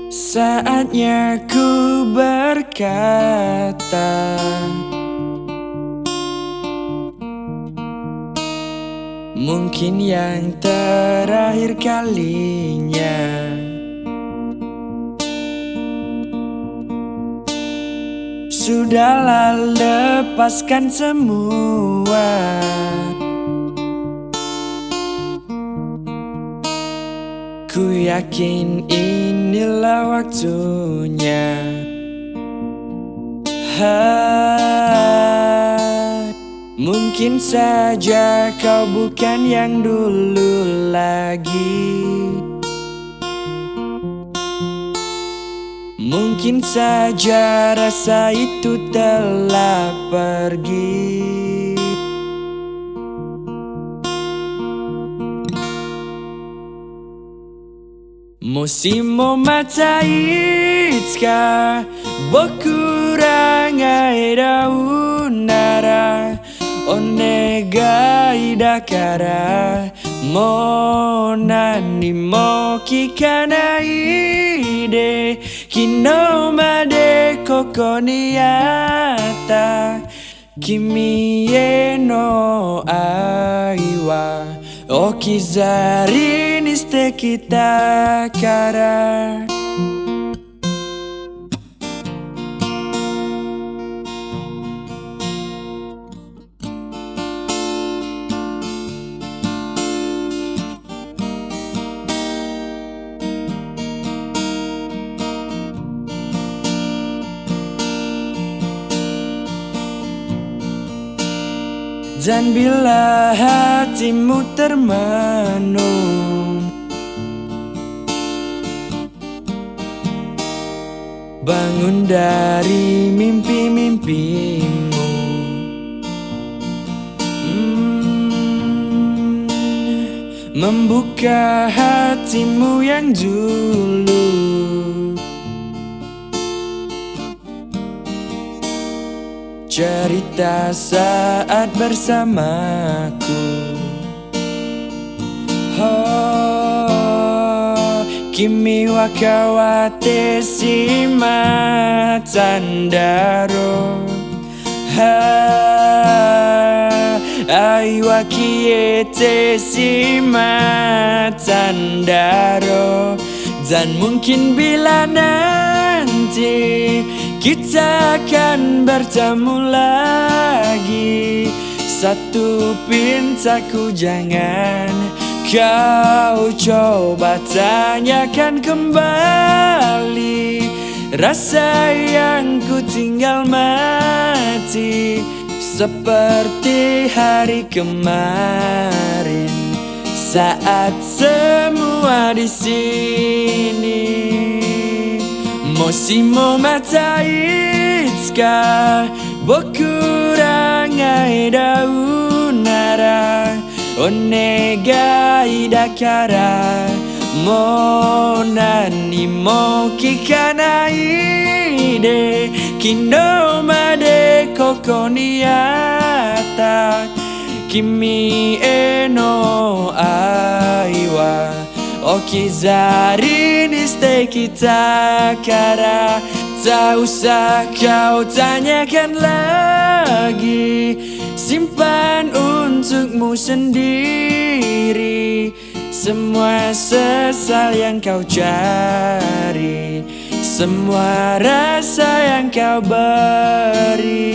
Saatnya ku berkata, mungkin yang terakhir kalinya. Sudahlah, lepaskan semua. Ku yakin inilah waktunya. Mungkin saja kau bukan yang dulu lagi. Mungkin saja rasa itu telah pergi. Musimo mata itsuka boku raが笑うならお願いだからもう何も聞かないで昨日までここにあった君への愛は置き去りにしてきたからDan bila hatimu termenung, bangun dari mimpi-mimpimu. Membuka hatimu yang dulu. Cerita saat bersamaku. Kimi wa kawate shima tandaro. Ai wa kiete shima tandaro. Dan mungkin bila nanti kita akan bertemu lagi, satu pintaku jangan kau coba tanyakan kembali. Rasa yang ku tinggal mati seperti hari kemarin saat semua di sini. Moshimo mata itsuka boku raが笑うならお願いだからもう何も聞かないで昨日までここにあった君への愛は置き去りにしてきたからtak usah kau tanyakan lagi, simpan untukmu sendiri semua sesal yang kau cari, semua rasa yang kau beri.